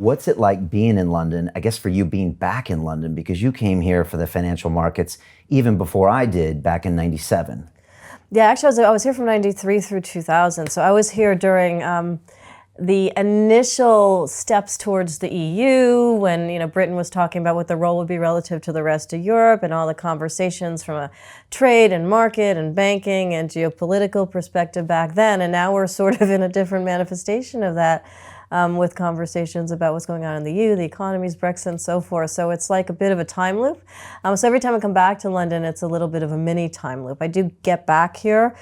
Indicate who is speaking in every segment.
Speaker 1: What's it like being in London? I guess for you being back in London, because you came here for the financial markets even before I did back in 97.
Speaker 2: Yeah, actually, I was here from 93 through 2000. So I was here during the initial steps towards the EU, when Britain was talking about what the role would be relative to the rest of Europe, and all the conversations from a trade and market and banking and geopolitical perspective back then. And now we're sort of in a different manifestation of that, with conversations about what's going on in the EU, the economies, Brexit, and so forth. So it's like a bit of a time loop. So every time I come back to London, it's a little bit of a mini time loop. I do get back here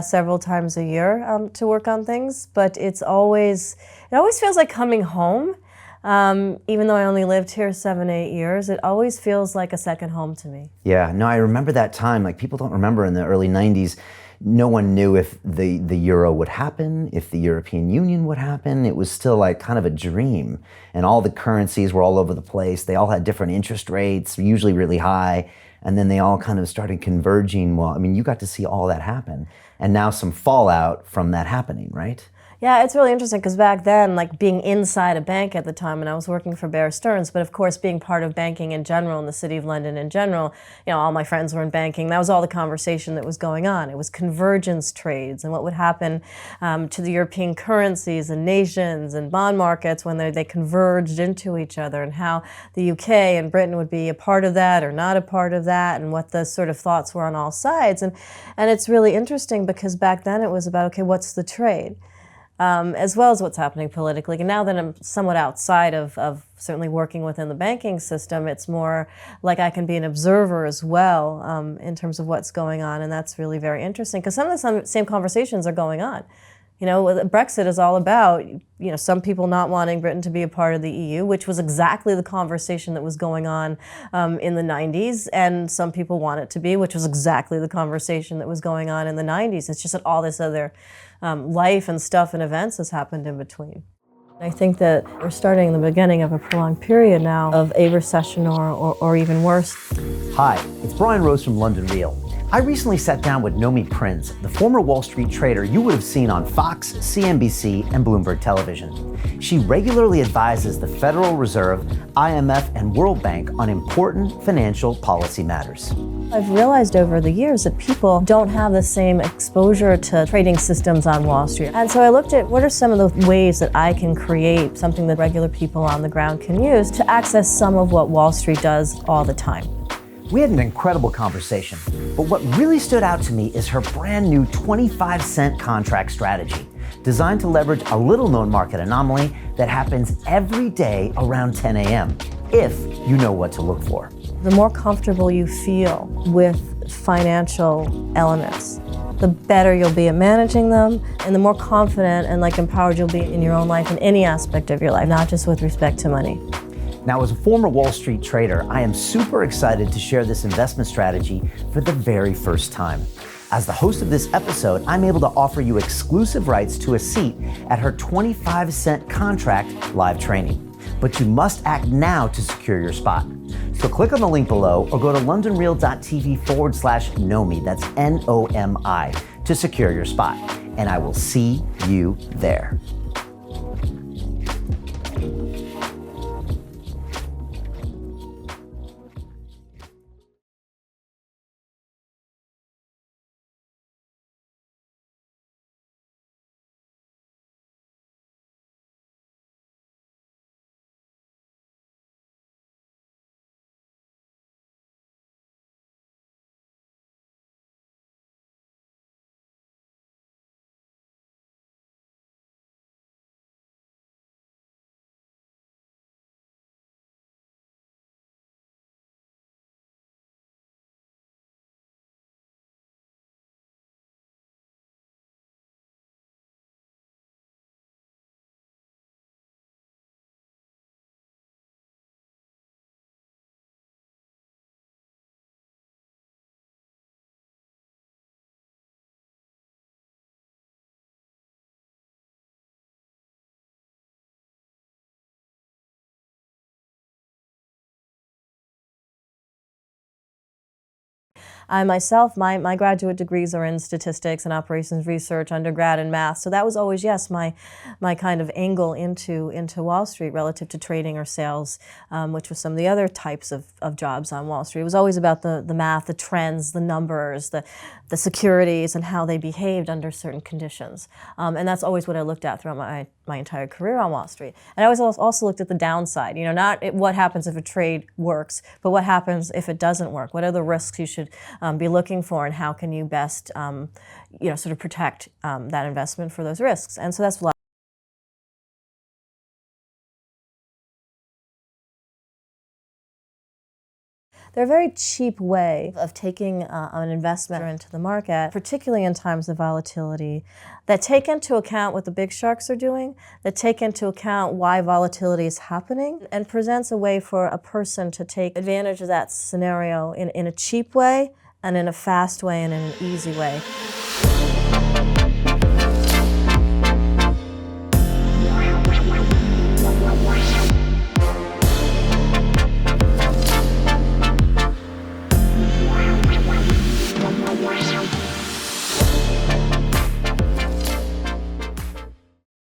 Speaker 2: several times a year to work on things, but it always feels like coming home. Even though I only lived here 7-8 years, it always feels like a second home to me.
Speaker 1: Yeah, no, I remember that time. Like, people don't remember in the early 90s, no one knew if the euro would happen, if the European Union would happen. It was still like kind of a dream. And all the currencies were all over the place. They all had different interest rates, usually really high. And then they all kind of started converging. Well, I mean, you got to see all that happen. And now some fallout from that happening, right?
Speaker 2: Yeah, it's really interesting because back then, like being inside a bank at the time, and I was working for Stearns, but of course being part of banking in general, in the City of London in general, all my friends were in banking. That was all the conversation that was going on. It was convergence trades and what would happen to the European currencies and nations and bond markets when they converged into each other, and how the UK and Britain would be a part of that or not a part of that, and what the sort of thoughts were on all sides. And it's really interesting because back then it was about, okay, what's the trade? As well as what's happening politically. And now that I'm somewhat outside of certainly working within the banking system, it's more like I can be an observer as well in terms of what's going on. And that's really very interesting because some of the same conversations are going on. Brexit is all about, some people not wanting Britain to be a part of the EU, which was exactly the conversation that was going on in the 90s, and some people want it to be, which was exactly the conversation that was going on in the 90s. It's just that all this other life and stuff and events has happened in between. I think that we're starting the beginning of a prolonged period now of a recession or even worse.
Speaker 1: Hi, it's Brian Rose from London Real. I recently sat down with Nomi Prins, the former Wall Street trader you would have seen on Fox, CNBC, and Bloomberg Television. She regularly advises the Federal Reserve, IMF, and World Bank on important financial policy matters.
Speaker 2: I've realized over the years that people don't have the same exposure to trading systems on Wall Street. And so I looked at what are some of the ways that I can create something that regular people on the ground can use to access some of what Wall Street does all the time.
Speaker 1: We had an incredible conversation, but what really stood out to me is her brand new 25-cent contract strategy, designed to leverage a little-known market anomaly that happens every day around 10 a.m., if you know what to look for.
Speaker 2: The more comfortable you feel with financial elements, the better you'll be at managing them, and the more confident and empowered you'll be in your own life in any aspect of your life, not just with respect to money.
Speaker 1: Now, as a former Wall Street trader, I am super excited to share this investment strategy for the very first time. As the host of this episode, I'm able to offer you exclusive rights to a seat at her 25-cent contract live training. But you must act now to secure your spot. So click on the link below or go to londonreal.tv/Nomi, that's Nomi, to secure your spot. And I will see you there.
Speaker 2: I myself, my graduate degrees are in statistics and operations research, undergrad in math. So that was always, yes, my kind of angle into Wall Street relative to trading or sales, which was some of the other types of jobs on Wall Street. It was always about the math, the trends, the numbers, the securities, and how they behaved under certain conditions. And that's always what I looked at throughout my entire career on Wall Street. And I always also looked at the downside, not what happens if a trade works, but what happens if it doesn't work. What are the risks you should be looking for, and how can you best sort of protect that investment for those risks? And so that's a lot. They're a very cheap way of taking an investment into the market, particularly in times of volatility, that take into account what the big sharks are doing, that take into account why volatility is happening, and presents a way for a person to take advantage of that scenario in a cheap way, and in a fast way, and in an easy way.